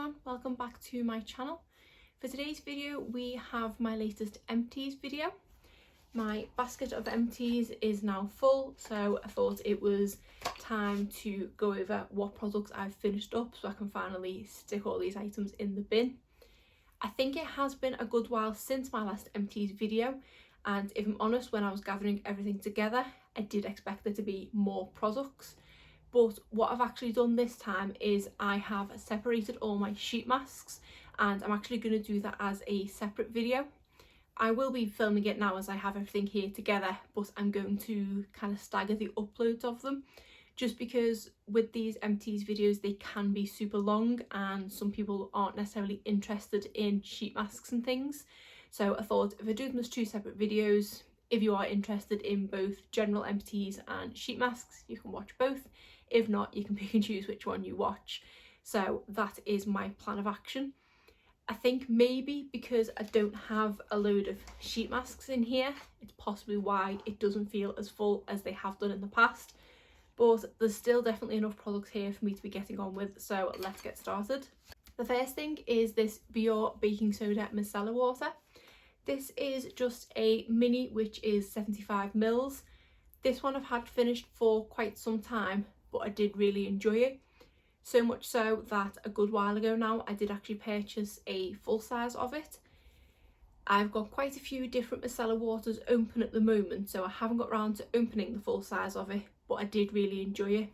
everyone, welcome back to my channel. For today's video we have my latest Empties video. My basket of Empties is now full, so I thought it was time to go over what products I've finished up so I can finally stick all these items in the bin. I think it has been a good while since my last Empties video, and if I'm honest, when I was gathering everything together I did expect there to be more products. But what I've actually done this time is I have separated all my sheet masks, and I'm actually going to do that as a separate video. I will be filming it now as I have everything here together, but I'm going to kind of stagger the uploads of them, just because with these Empties videos they can be super long and some people aren't necessarily interested in sheet masks and things. So I thought if I do them as two separate videos, if you are interested in both general Empties and sheet masks, you can watch both. If not, you can pick and choose which one you watch. So that is my plan of action. I think maybe because I don't have a load of sheet masks in here, it's possibly why it doesn't feel as full as they have done in the past. But there's still definitely enough products here for me to be getting on with, so let's get started. The first thing is this Biore baking soda micellar water. This is just a mini, which is 75 mils. This one I've had finished for quite some time, but I did really enjoy it. So much so that a good while ago now I did actually purchase a full size of it. I've got quite a few different micellar waters open at the moment, so I haven't got around to opening the full size of it, but I did really enjoy it.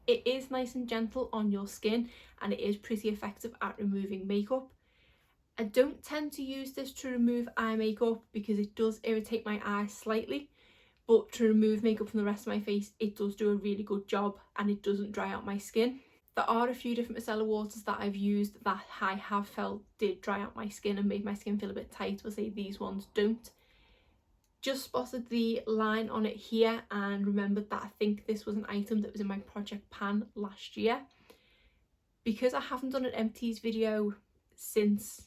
It is nice and gentle on your skin and it is pretty effective at removing makeup. I don't tend to use this to remove eye makeup because it does irritate my eyes slightly, but to remove makeup from the rest of my face it does do a really good job and it doesn't dry out my skin. There are a few different micellar waters that I've used that I have felt did dry out my skin and made my skin feel a bit tight, but say these ones don't. Just spotted the line on it here and remembered that I think this was an item that was in my project pan last year. Because I haven't done an Empties video since,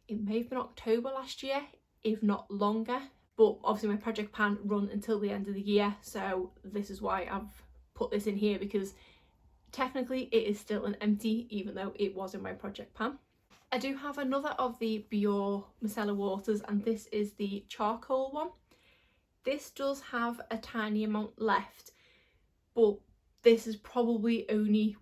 it may have been October last year, if not longer, but obviously my project pan run until the end of the year, so this is why I've put this in here, because technically it is still an empty even though it was in my project pan. I do have another of the Biore micellar waters, and this is the charcoal one. This does have a tiny amount left, but this is probably only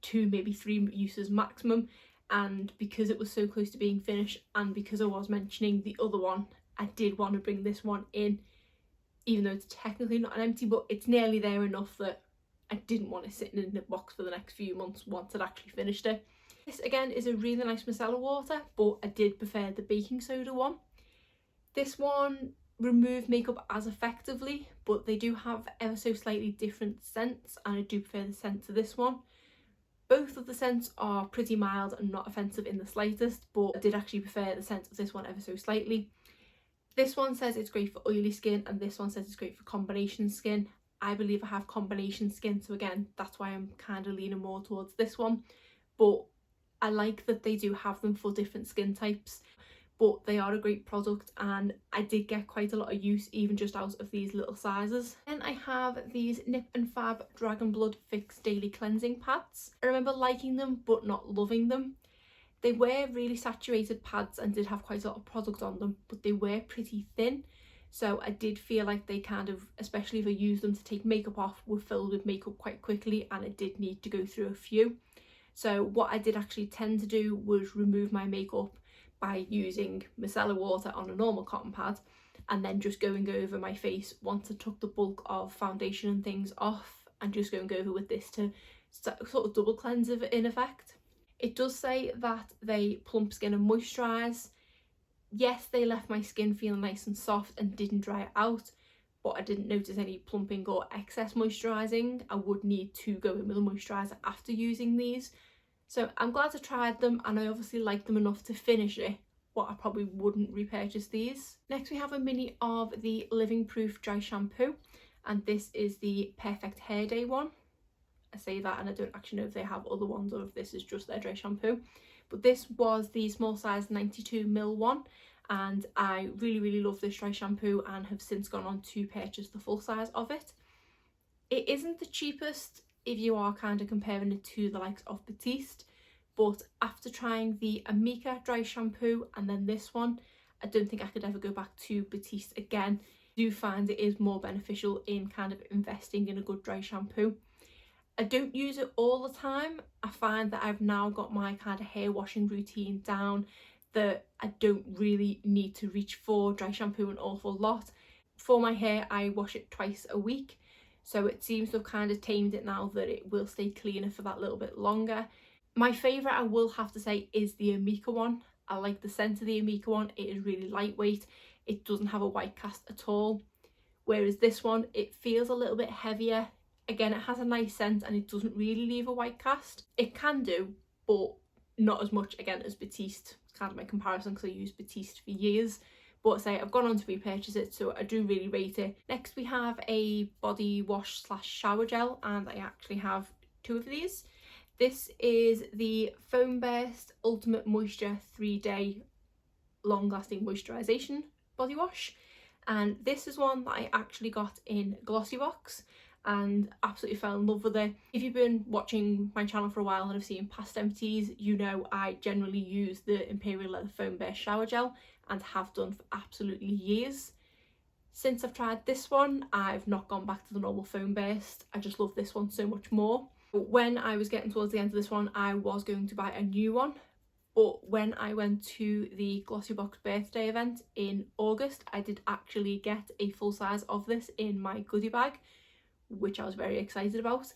2, maybe 3 uses maximum, and because it was so close to being finished and because I was mentioning the other one, I did want to bring this one in, even though it's technically not an empty, but it's nearly there enough that I didn't want it sitting in the box for the next few months once I'd actually finished it. This again is a really nice micellar water, but I did prefer the baking soda one. This one removed makeup as effectively, but they do have ever so slightly different scents, and I do prefer the scent to this one. Both of the scents are pretty mild and not offensive in the slightest, but I did actually prefer the scent of this one ever so slightly. This one says it's great for oily skin and this one says it's great for combination skin. I believe I have combination skin, so again that's why I'm kind of leaning more towards this one, but I like that they do have them for different skin types. But they are a great product and I did get quite a lot of use even just out of these little sizes. Then I have these Nippon Fab Dragon Blood Fix Daily Cleansing Pads. I remember liking them but not loving them. They were really saturated pads and did have quite a lot of product on them, but they were pretty thin. So I did feel like they kind of, especially if I used them to take makeup off, were filled with makeup quite quickly and I did need to go through a few. So what I did actually tend to do was remove my makeup by using micellar water on a normal cotton pad and then just going over my face once I took the bulk of foundation and things off, and just going over with this to sort of double cleanse it in effect. It does say that they plump skin and moisturise. Yes, they left my skin feeling nice and soft and didn't dry it out, but I didn't notice any plumping or excess moisturising. I would need to go in with a moisturiser after using these. So I'm glad I tried them and I obviously liked them enough to finish it, but I probably wouldn't repurchase these. Next we have a mini of the Living Proof Dry Shampoo, and this is the Perfect Hair Day one. I say that and I don't actually know if they have other ones or if this is just their dry shampoo. But this was the small size 92ml one, and I really love this dry shampoo and have since gone on to purchase the full size of it. It isn't the cheapest if you are kind of comparing it to the likes of Batiste, but after trying the Amika dry shampoo and then this one, I don't think I could ever go back to Batiste again. I do find it is more beneficial in kind of investing in a good dry shampoo. I don't use it all the time. I find that I've now got my kind of hair washing routine down, that I don't really need to reach for dry shampoo an awful lot. For my hair, I wash it twice a week, so it seems to have kind of tamed it now that it will stay cleaner for that little bit longer. My favourite, I will have to say, is the Amika one. I like the scent of the Amika one. It is really lightweight. It doesn't have a white cast at all. Whereas this one, it feels a little bit heavier. Again, it has a nice scent and it doesn't really leave a white cast. It can do, but not as much, again, as Batiste. It's kind of my comparison because I used Batiste for years. But say I've gone on to repurchase it, so I do really rate it. Next we have a body wash slash shower gel, and I actually have two of these. This is the Foamburst Ultimate Moisture 3-day long-lasting moisturisation body wash, and this is one that I actually got in Glossy Box and absolutely fell in love with it. If you've been watching my channel for a while and have seen past empties, you know I generally use the Imperial Leather Foamburst shower gel and have done for absolutely years. Since I've tried this one, I've not gone back to the normal Foamburst. I just love this one so much more. When I was getting towards the end of this one, I was going to buy a new one, but when I went to the Glossy Box birthday event in August, I did actually get a full size of this in my goodie bag, which I was very excited about.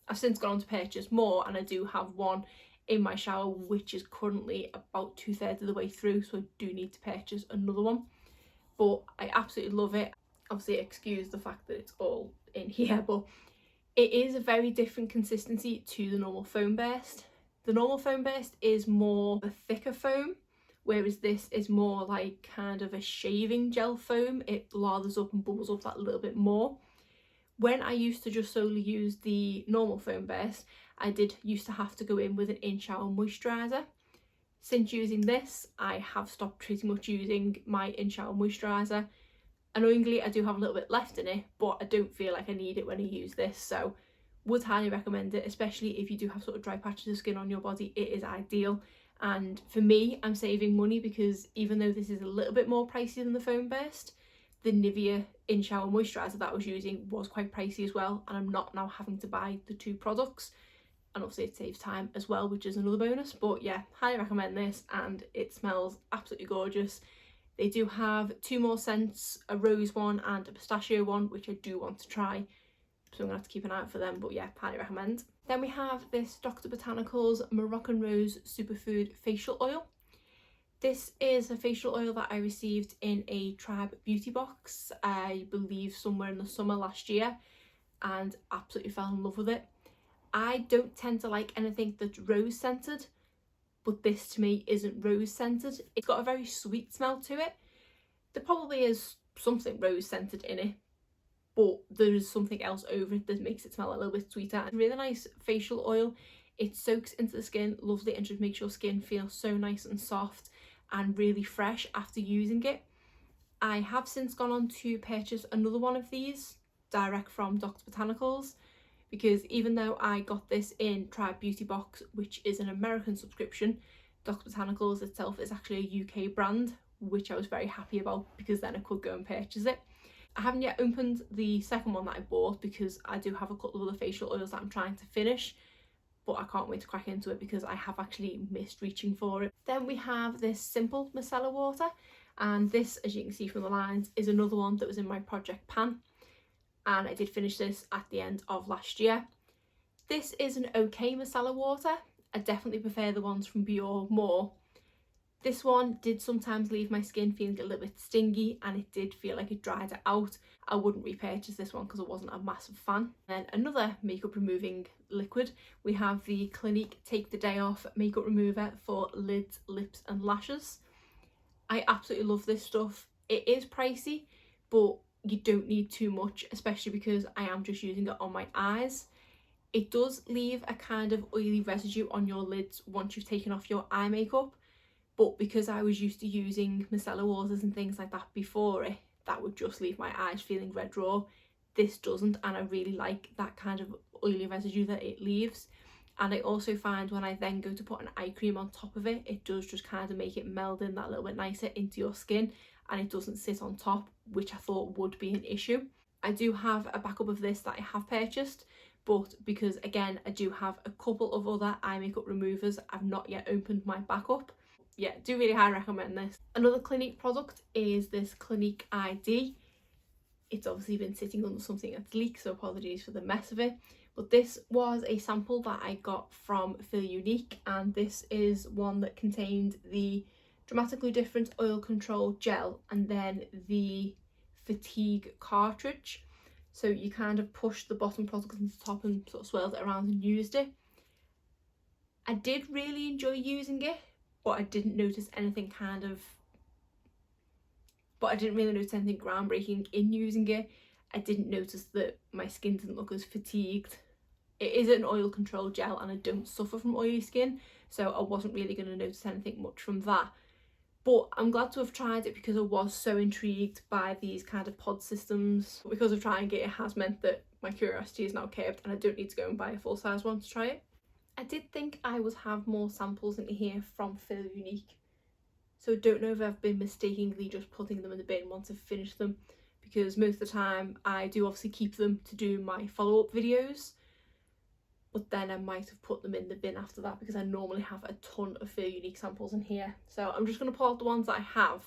I've since gone on to purchase more, and I do have one in my shower which is currently about 2/3 of the way through, so I do need to purchase another one. But I absolutely love it. Obviously excuse the fact that it's all in here, but it is a very different consistency to the normal Foamburst. The normal Foamburst is more a thicker foam, whereas this is more like kind of a shaving gel foam. It lathers up and bubbles up that little bit more. When I used to just solely use the normal Foamburst, I did used to have to go in with an in-shower moisturiser. Since using this, I have stopped pretty much using my in-shower moisturiser. Annoyingly, I do have a little bit left in it, but I don't feel like I need it when I use this, so would highly recommend it, especially if you do have sort of dry patches of skin on your body. It is ideal. And for me, I'm saving money because even though this is a little bit more pricey than the Foamburst, the Nivea in-shower moisturiser that I was using was quite pricey as well, and I'm not now having to buy the two products. And obviously it saves time as well, which is another bonus. But yeah, highly recommend this, and it smells absolutely gorgeous. They do have two more scents, a rose one and a pistachio one, which I do want to try, so I'm gonna have to keep an eye out for them. But yeah, highly recommend. Then we have this Dr. Botanicals Moroccan Rose Superfood Facial Oil. This is a facial oil that I received in a Tribe Beauty box, I believe somewhere in the summer last year, and absolutely fell in love with it. I don't tend to like anything that's rose scented, but this to me isn't rose scented. It's got a very sweet smell to it. There probably is something rose scented in it, but there is something else over it that makes it smell a little bit sweeter. It's a really nice facial oil. It soaks into the skin lovely and just makes your skin feel so nice and soft and really fresh after using it. I have since gone on to purchase another one of these direct from Dr. Botanicals, because even though I got this in Tribe Beauty box, which is an American subscription, Dr. Botanicals itself is actually a UK brand, which I was very happy about because then I could go and purchase it. I haven't yet opened the second one that I bought because I do have a couple of other facial oils that I'm trying to finish, but I can't wait to crack into it because I have actually missed reaching for it. Then we have this simple micellar water, and this, as you can see from the lines, is another one that was in my project pan, and I did finish this at the end of last year. This is an okay micellar water. I definitely prefer the ones from Biore more. This one did sometimes leave my skin feeling a little bit stingy, and it did feel like it dried it out. I wouldn't repurchase this one because I wasn't a massive fan. Then another makeup removing liquid, we have the Clinique Take the Day Off makeup remover for lids, lips and lashes. I absolutely love this stuff. It is pricey, but you don't need too much, especially because I am just using it on my eyes. It does leave a kind of oily residue on your lids once you've taken off your eye makeup, but because I was used to using micellar waters and things like that before it, that would just leave my eyes feeling red raw. This doesn't, and I really like that kind of oily residue that it leaves. And I also find when I then go to put an eye cream on top of it, it does just kind of make it meld in that little bit nicer into your skin, and it doesn't sit on top, which I thought would be an issue. I do have a backup of this that I have purchased, but because again I do have a couple of other eye makeup removers, I've not yet opened my backup. Yeah, do really highly recommend this. Another Clinique product is this Clinique ID. It's obviously been sitting under something that's leaked, so apologies for the mess of it. But this was a sample that I got from Feel Unique, and this is one that contained the Dramatically Different Oil Control Gel and then the Fatigue cartridge. So you kind of pushed the bottom product into the top and sort of swirled it around and used it. I did really enjoy using it, but I didn't notice anything I didn't really notice anything groundbreaking in using it. I didn't notice that my skin didn't look as fatigued. It is an oil control gel and I don't suffer from oily skin, so I wasn't really going to notice anything much from that. But I'm glad to have tried it because I was so intrigued by these kind of pod systems. Because of trying it, it has meant that my curiosity is now curbed and I don't need to go and buy a full size one to try it. I did think I would have more samples in here from Feel Unique, so I don't know if I've been mistakenly just putting them in the bin once I've finished them, because most of the time I do obviously keep them to do my follow-up videos, but then I might have put them in the bin after that because I normally have a ton of Feel Unique samples in here. So I'm just going to pull out the ones that I have,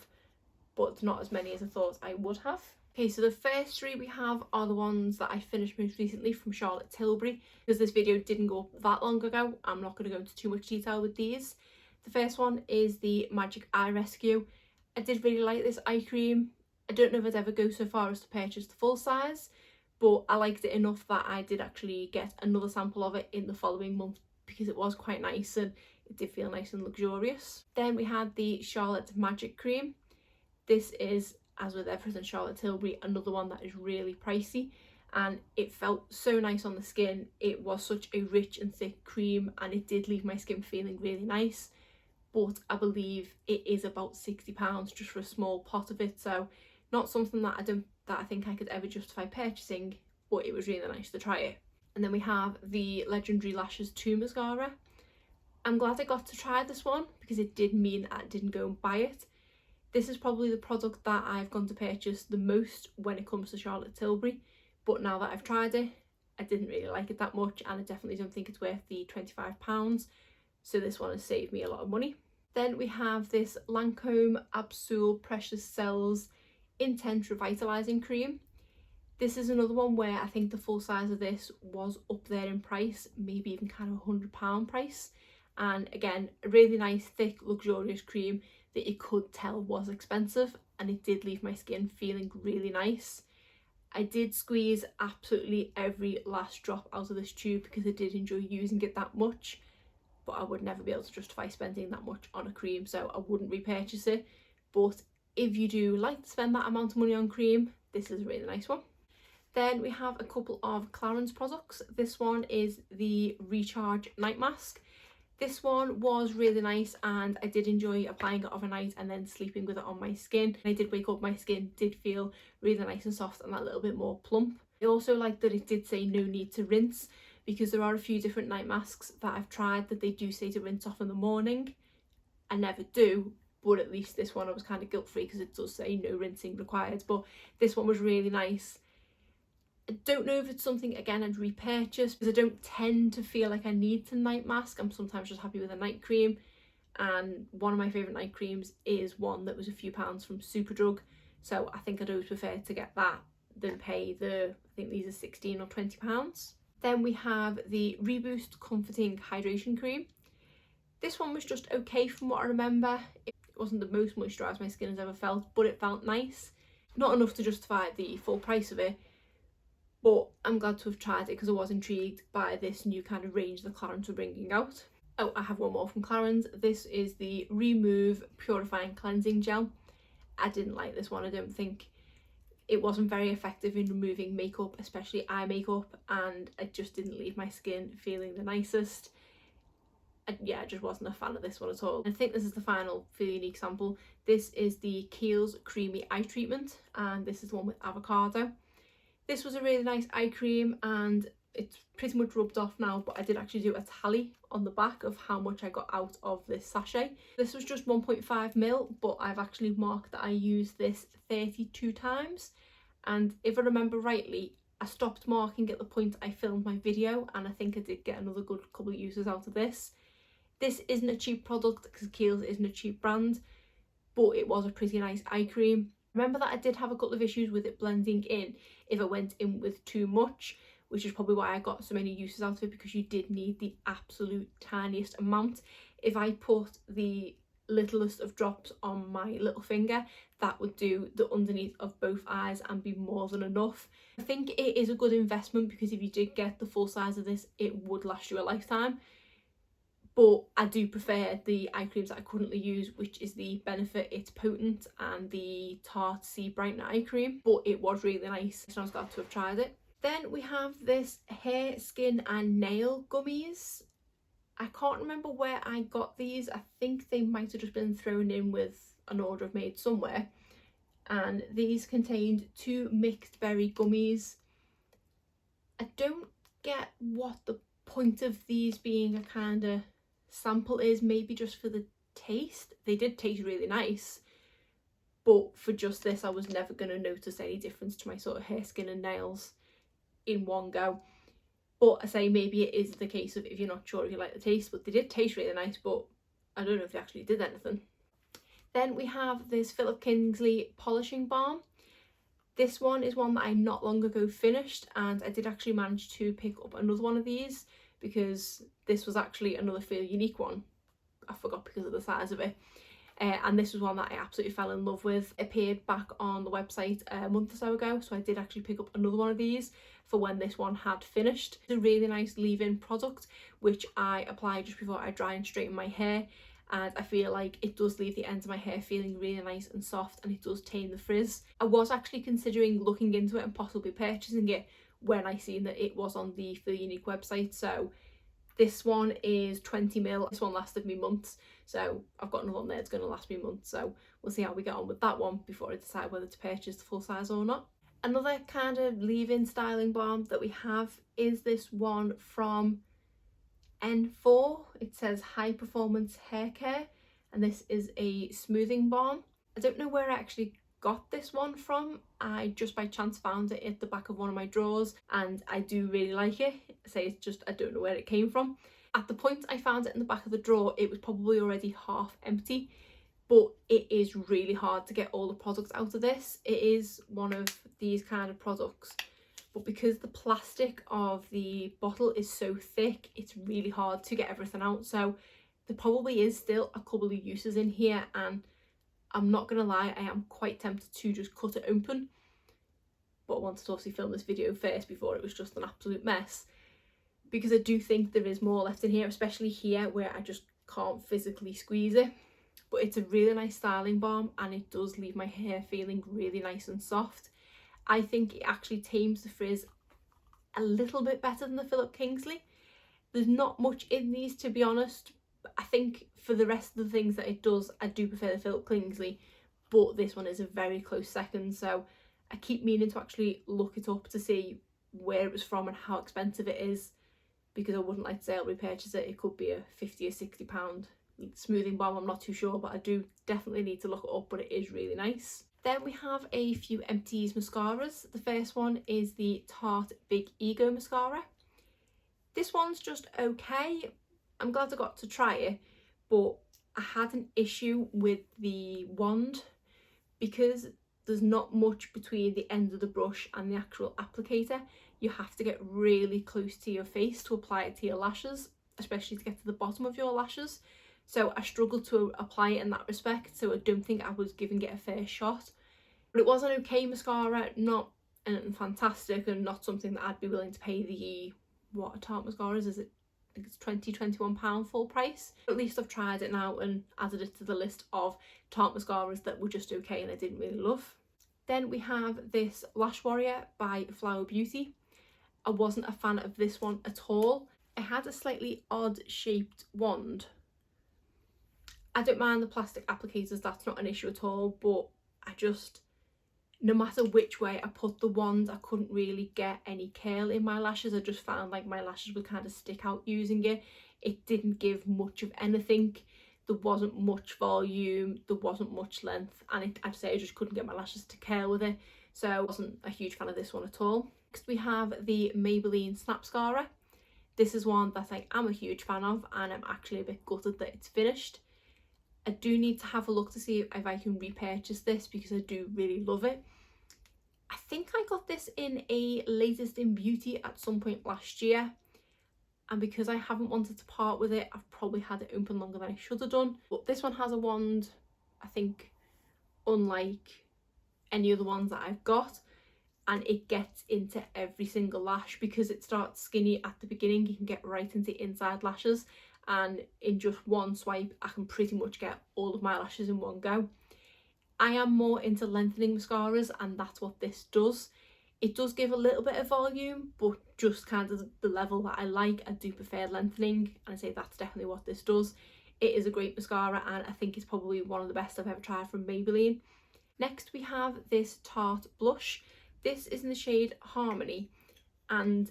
but not as many as I thought I would have. Okay, so the first three we have are the ones that I finished most recently from Charlotte Tilbury. Because this video didn't go up that long ago, I'm not going to go into too much detail with these. The first one is the Magic Eye Rescue. I did really like this eye cream. I don't know if I'd ever go so far as to purchase the full size, but I liked it enough that I did actually get another sample of it in the following month because it was quite nice and it did feel nice and luxurious. Then we had the Charlotte Magic Cream. This is, as with everything Charlotte Tilbury, another one that is really pricey, and it felt so nice on the skin. It was such a rich and thick cream and it did leave my skin feeling really nice, but I believe it is about £60 just for a small pot of it, so not something that I think I could ever justify purchasing, but it was really nice to try it. And then we have the Legendary Lashes 2 mascara. I'm glad I got to try this one because it did mean I didn't go and buy it. This is probably the product that I've gone to purchase the most when it comes to Charlotte Tilbury, but now that I've tried it, I didn't really like it that much and I definitely don't think it's worth the £25, so this one has saved me a lot of money. Then we have this Lancome Absol Precious Cells Intense Revitalizing Cream. This is another one where I think the full size of this was up there in price, maybe even kind of £100 price. And again, a really nice, thick, luxurious cream that you could tell was expensive, and it did leave my skin feeling really nice. I did squeeze absolutely every last drop out of this tube because I did enjoy using it that much, but I would never be able to justify spending that much on a cream, so I wouldn't repurchase it. But if you do like to spend that amount of money on cream, this is a really nice one. Then we have a couple of Clarins products. This one is the Recharge Night Mask. This one was really nice and I did enjoy applying it overnight and then sleeping with it on my skin. I did wake up, my skin did feel really nice and soft and that little bit more plump. I also like that it did say no need to rinse, because there are a few different night masks that I've tried that they do say to rinse off in the morning. I never do, but at least this one I was kind of guilt free because it does say no rinsing required. But this one was really nice. I don't know if it's something, again, I'd repurchase because I don't tend to feel like I need to night mask. I'm sometimes just happy with a night cream, and one of my favourite night creams is one that was a few pounds from Superdrug, so I think I'd always prefer to get that than pay I think these are £16 or £20. Then we have the Reboost Comforting Hydration Cream. This one was just okay from what I remember. It wasn't the most moisturised my skin has ever felt, but it felt nice. Not enough to justify the full price of it, but I'm glad to have tried it because I was intrigued by this new kind of range that Clarins were bringing out. Oh, I have one more from Clarins. This is the Remove Purifying Cleansing Gel. I didn't like this one. I don't think it wasn't very effective in removing makeup, especially eye makeup, and it just didn't leave my skin feeling the nicest. I just wasn't a fan of this one at all. I think this is the final Feel Unique sample. This is the Kiehls Creamy Eye Treatment, and this is the one with avocado. This was a really nice eye cream, and it's pretty much rubbed off now, but I did actually do a tally on the back of how much I got out of this sachet. This was just 1.5 ml, but I've actually marked that I used this 32 times. And if I remember rightly, I stopped marking at the point I filmed my video, and I think I did get another good couple of uses out of this. This isn't a cheap product because Kiehls isn't a cheap brand, but it was a pretty nice eye cream. Remember that I did have a couple of issues with it blending in if I went in with too much, which is probably why I got so many uses out of it, because you did need the absolute tiniest amount. If I put the littlest of drops on my little finger, that would do the underneath of both eyes and be more than enough. I think it is a good investment, because if you did get the full size of this, it would last you a lifetime. But I do prefer the eye creams that I currently use, which is the Benefit It's Potent and the Tarte Sea Brightener eye cream. But it was really nice, so I was glad to have tried it. Then we have this hair, skin and nail gummies. I can't remember where I got these. I think they might have just been thrown in with an order I've made somewhere. And these contained 2 mixed berry gummies. I don't get what the point of these being a kind of sample is. Maybe just for the taste. They did taste really nice, but for just this I was never going to notice any difference to my sort of hair, skin and nails in one go. But I say, maybe it is the case of if you're not sure if you like the taste, but they did taste really nice, but I don't know if they actually did anything. Then we have this Philip Kingsley polishing balm. This one is one that I not long ago finished, and I did actually manage to pick up another one of these, because this was actually another Feel Unique one. I forgot because of the size of it. And this was one that I absolutely fell in love with. It appeared back on the website a month or so ago, so I did actually pick up another one of these for when this one had finished. It's a really nice leave-in product, which I apply just before I dry and straighten my hair, and I feel like it does leave the ends of my hair feeling really nice and soft, and it does tame the frizz. I was actually considering looking into it and possibly purchasing it when I seen that it was on the Feel Unique website. So this one is 20ml. This one lasted me months, so I've got another one there that's going to last me months, so we'll see how we get on with that one before I decide whether to purchase the full size or not. Another kind of leave-in styling balm that we have is this one from N4. It says High Performance Hair Care, and this is a smoothing balm. I don't know where I actually got this one from. I just by chance found it at the back of one of my drawers, and I do really like it. I say it's just, I don't know where it came from. At the point I found it in the back of the drawer, it was probably already half empty, but it is really hard to get all the products out of this. It is one of these kind of products, but because the plastic of the bottle is so thick, it's really hard to get everything out. So there probably is still a couple of uses in here, and I'm not gonna lie, I am quite tempted to just cut it open, but I wanted to obviously film this video first before it was just an absolute mess, because I do think there is more left in here, especially here where I just can't physically squeeze it. But it's a really nice styling balm, and it does leave my hair feeling really nice and soft. I think it actually tames the frizz a little bit better than the Philip Kingsley. There's not much in these, to be honest. I think for the rest of the things that it does, I do prefer the Philip Kingsley, but this one is a very close second, so I keep meaning to actually look it up to see where it was from and how expensive it is, because I wouldn't like to say I'll repurchase it. It could be a £50 or £60 smoothing balm, I'm not too sure, but I do definitely need to look it up, but it is really nice. Then we have a few Empties mascaras. The first one is the Tarte Big Ego Mascara. This one's just okay. I'm glad I got to try it, but I had an issue with the wand, because there's not much between the end of the brush and the actual applicator. You have to get really close to your face to apply it to your lashes, especially to get to the bottom of your lashes. So I struggled to apply it in that respect, so I don't think I was giving it a fair shot. But it was an okay mascara, not fantastic, and not something that I'd be willing to pay the, what a Tarte mascara is it? I think it's £21 full price. At least I've tried it now and added it to the list of Tarte mascaras that were just okay and I didn't really love. Then we have this Lash Warrior by Huda Beauty. I wasn't a fan of this one at all. It had a slightly odd shaped wand. I don't mind the plastic applicators, that's not an issue at all, but I just no matter which way I put the wand, I couldn't really get any curl in my lashes. I just found like my lashes would kind of stick out using it. It didn't give much of anything. There wasn't much volume, there wasn't much length, and I'd say I just couldn't get my lashes to curl with it. So I wasn't a huge fan of this one at all. Next we have the Maybelline Snapscara. This is one that I am a huge fan of, and I'm actually a bit gutted that it's finished. I do need to have a look to see if I can repurchase this because I do really love it. I think I got this in a Latest in Beauty at some point last year, and because I haven't wanted to part with it, I've probably had it open longer than I should have done. But this one has a wand, I think, unlike any other ones that I've got, and it gets into every single lash. Because it starts skinny at the beginning, you can get right into inside lashes, and in just one swipe I can pretty much get all of my lashes in one go. I am more into lengthening mascaras, and that's what this does. It does give a little bit of volume, but just kind of the level that I like. I do prefer lengthening, and I say that's definitely what this does. It is a great mascara, and I think it's probably one of the best I've ever tried from Maybelline. Next we have this Tarte blush. This is in the shade Harmony, and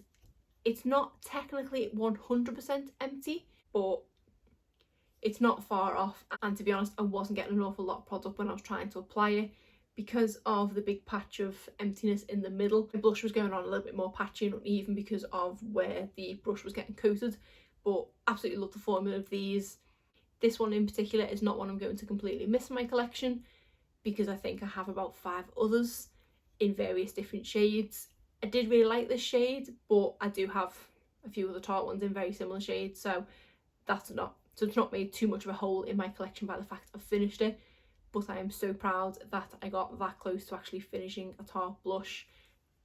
it's not technically 100% empty, but it's not far off. And to be honest, I wasn't getting an awful lot of product when I was trying to apply it because of the big patch of emptiness in the middle. My blush was going on a little bit more patchy and uneven because of where the brush was getting coated, but absolutely love the formula of these. This one in particular is not one I'm going to completely miss in my collection, because I think I have about 5 others in various different shades. I did really like this shade, but I do have a few other Tarte ones in very similar shades, so it's not made too much of a hole in my collection by the fact I've finished it. But I am so proud that I got that close to actually finishing a Tarte blush.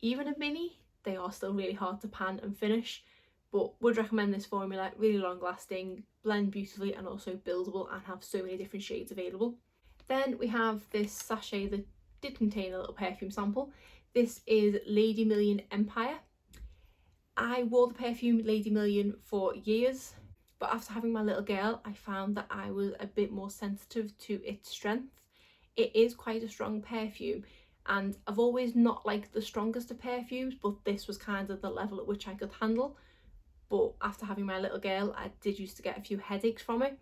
Even a mini, they are still really hard to pan and finish, but would recommend this formula. Really long lasting, blend beautifully, and also buildable, and have so many different shades available. Then we have this sachet that did contain a little perfume sample. This is Lady Million Empire. I wore the perfume Lady Million for years, but after having my little girl, I found that I was a bit more sensitive to its strength. It is quite a strong perfume, and I've always not liked the strongest of perfumes, but this was kind of the level at which I could handle. But after having my little girl, I did used to get a few headaches from it.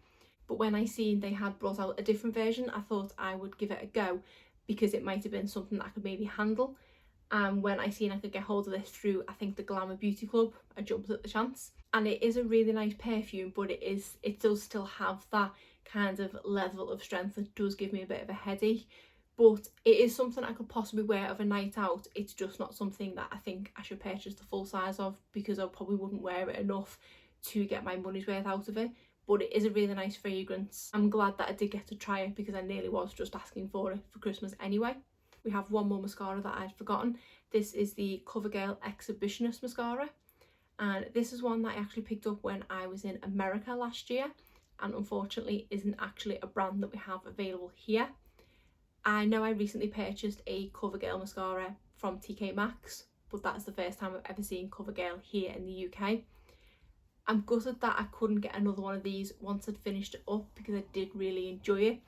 But when I seen they had brought out a different version, I thought I would give it a go, because it might have been something that I could maybe handle. And when I seen I could get hold of this through, I think, the Glamour Beauty Club, I jumped at the chance. And it is a really nice perfume, but it does still have that kind of level of strength that does give me a bit of a headache. But it is something I could possibly wear of a night out. It's just not something that I think I should purchase the full size of, because I probably wouldn't wear it enough to get my money's worth out of it. But it is a really nice fragrance. I'm glad that I did get to try it, because I nearly was just asking for it for Christmas anyway. We have one more mascara that I'd forgotten. This is the Covergirl Exhibitionist mascara, and this is one that I actually picked up when I was in America last year, and unfortunately isn't actually a brand that we have available here. I know I recently purchased a Covergirl mascara from TK Maxx, but that's the first time I've ever seen Covergirl here in the UK. I'm gutted that I couldn't get another one of these once I'd finished it up, because I did really enjoy it.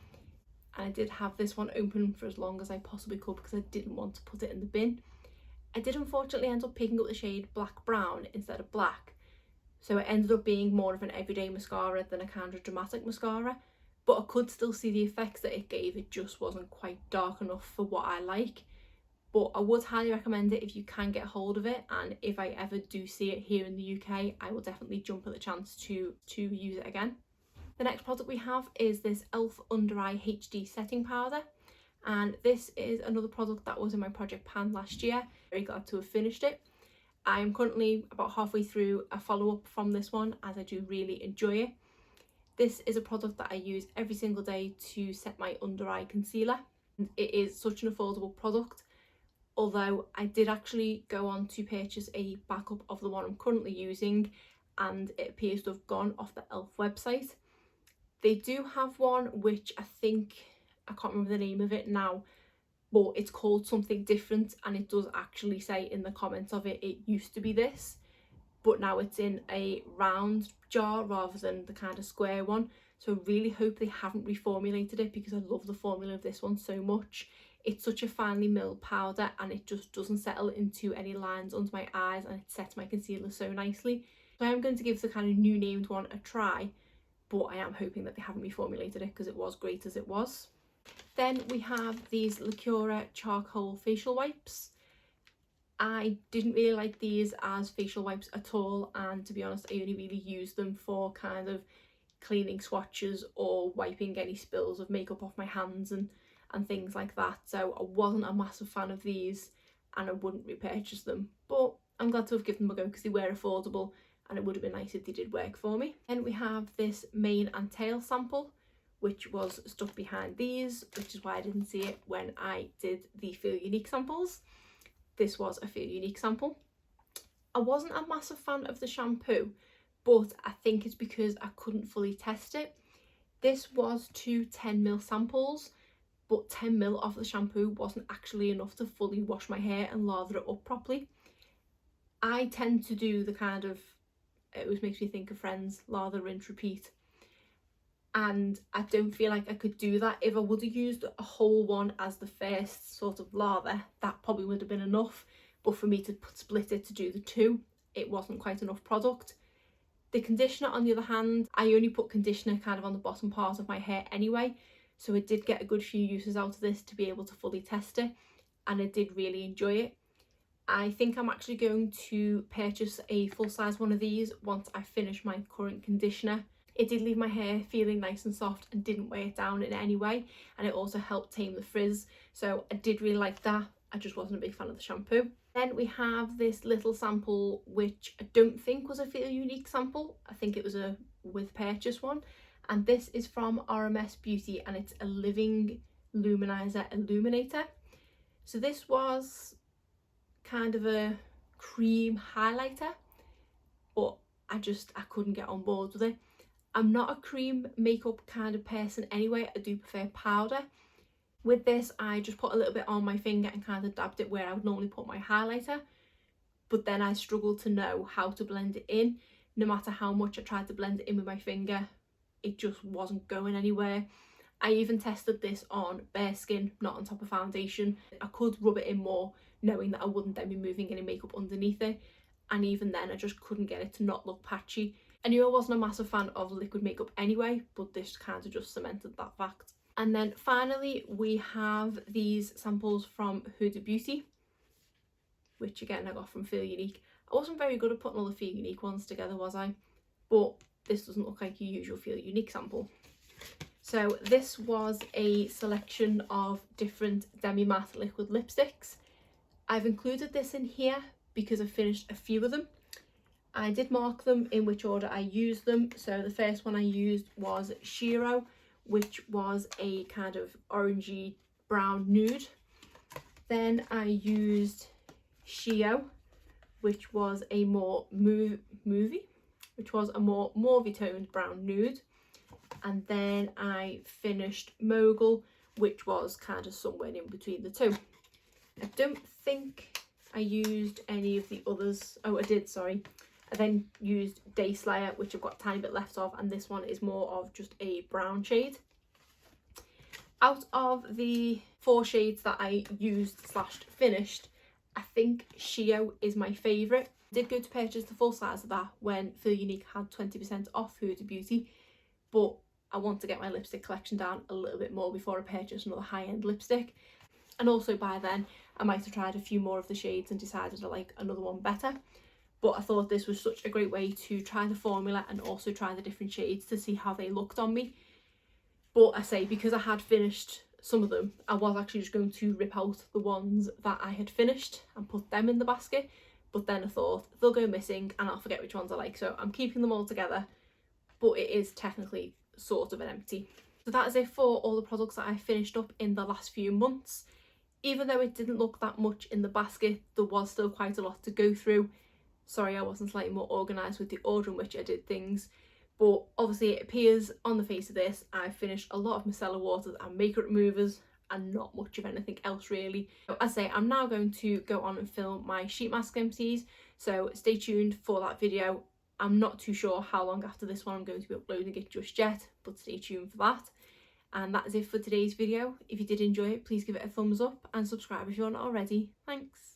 And I did have this one open for as long as I possibly could, because I didn't want to put it in the bin. I did unfortunately end up picking up the shade Black Brown instead of black, so it ended up being more of an everyday mascara than a kind of dramatic mascara, but I could still see the effects that it gave. It just wasn't quite dark enough for what I like. But I would highly recommend it if you can get hold of it, and if I ever do see it here in the UK, I will definitely jump at the chance to use it again. The next product we have is this e.l.f. Under Eye HD Setting Powder, and this is another product that was in my project pan last year. Very glad to have finished it. I am currently about halfway through a follow-up from this one, as I do really enjoy it. This is a product that I use every single day to set my under eye concealer. It is such an affordable product, although I did actually go on to purchase a backup of the one I'm currently using, and it appears to have gone off the e.l.f. website. They do have one which I can't remember the name of it now, but it's called something different, and it does actually say in the comments of it, it used to be this, but now it's in a round jar rather than the kind of square one. So I really hope they haven't reformulated it, because I love the formula of this one so much. It's such a finely milled powder and it just doesn't settle into any lines under my eyes, and it sets my concealer so nicely. So I am going to give the kind of new named one a try, but I am hoping that they haven't reformulated it because it was great as it was. Then we have these Estella Charcoal facial wipes. I didn't really like these as facial wipes at all, and to be honest I only really use them for kind of cleaning swatches or wiping any spills of makeup off my hands and things like that. So I wasn't a massive fan of these and I wouldn't repurchase them, but I'm glad to have given them a go because they were affordable and it would have been nice if they did work for me. Then we have this mane and tail sample, which was stuck behind these, which is why I didn't see it when I did the Feel Unique samples. This was a Feel Unique sample. I wasn't a massive fan of the shampoo, but I think it's because I couldn't fully test it. This was 2 10ml samples, but 10ml of the shampoo wasn't actually enough to fully wash my hair and lather it up properly. I tend to do the kind of, it always makes me think of Friends, lather, rinse, repeat. And I don't feel like I could do that. If I would have used a whole one as the first sort of lather, that probably would have been enough. But for me to split it to do the two, it wasn't quite enough product. The conditioner, on the other hand, I only put conditioner kind of on the bottom part of my hair anyway, so I did get a good few uses out of this to be able to fully test it, and I did really enjoy it. I think I'm actually going to purchase a full-size one of these once I finish my current conditioner. It did leave my hair feeling nice and soft and didn't weigh it down in any way, and it also helped tame the frizz, so I did really like that. I just wasn't a big fan of the shampoo. Then we have this little sample, which I don't think was a Feel Unique sample. I think it was a with purchase one. And this is from RMS Beauty, and it's a Living Luminizer Illuminator. So this was kind of a cream highlighter, but I couldn't get on board with it. I'm not a cream makeup kind of person anyway. I do prefer powder. With this, I just put a little bit on my finger and kind of dabbed it where I would normally put my highlighter. But then I struggled to know how to blend it in. No matter how much I tried to blend it in with my finger, it just wasn't going anywhere. I even tested this on bare skin, not on top of foundation. I could rub it in more, knowing that I wouldn't then be moving any makeup underneath it. And even then, I just couldn't get it to not look patchy. I knew I wasn't a massive fan of liquid makeup anyway, but this kind of just cemented that fact. And then finally, we have these samples from Huda Beauty, which again I got from Feel Unique. I wasn't very good at putting all the Feel Unique ones together, was I? But this doesn't look like your usual Feel Unique sample. So this was a selection of different demi-matte liquid lipsticks. I've included this in here because I finished a few of them. I did mark them in which order I used them. So the first one I used was Shiro, which was a kind of orangey brown nude. Then I used Shio, which was a more movie toned brown nude. And then I finished Mogul, which was kind of somewhere in between the two. I don't think I used any of the others. Oh, I did, sorry. I then used Day Slayer, which I've got a tiny bit left of, and this one is more of just a brown shade. Out of the 4 shades that I used / finished, I think Shio is my favourite. I did go to purchase the full size of that when Feel Unique had 20% off Huda Beauty, but I want to get my lipstick collection down a little bit more before I purchase another high-end lipstick. And also by then, I might have tried a few more of the shades and decided I like another one better. But I thought this was such a great way to try the formula and also try the different shades to see how they looked on me. But I say, because I had finished some of them, I was actually just going to rip out the ones that I had finished and put them in the basket. But then I thought they'll go missing and I'll forget which ones I like. So I'm keeping them all together, but it is technically sort of an empty. So that is it for all the products that I finished up in the last few months. Even though it didn't look that much in the basket, there was still quite a lot to go through. Sorry I wasn't slightly more organised with the order in which I did things, but obviously it appears on the face of this I finished a lot of micellar waters and makeup removers and not much of anything else really. So as I say, I'm now going to go on and film my sheet mask empties, so stay tuned for that video. I'm not too sure how long after this one I'm going to be uploading it just yet, but stay tuned for that. And that is it for today's video. If you did enjoy it, please give it a thumbs up and subscribe if you're not already. Thanks.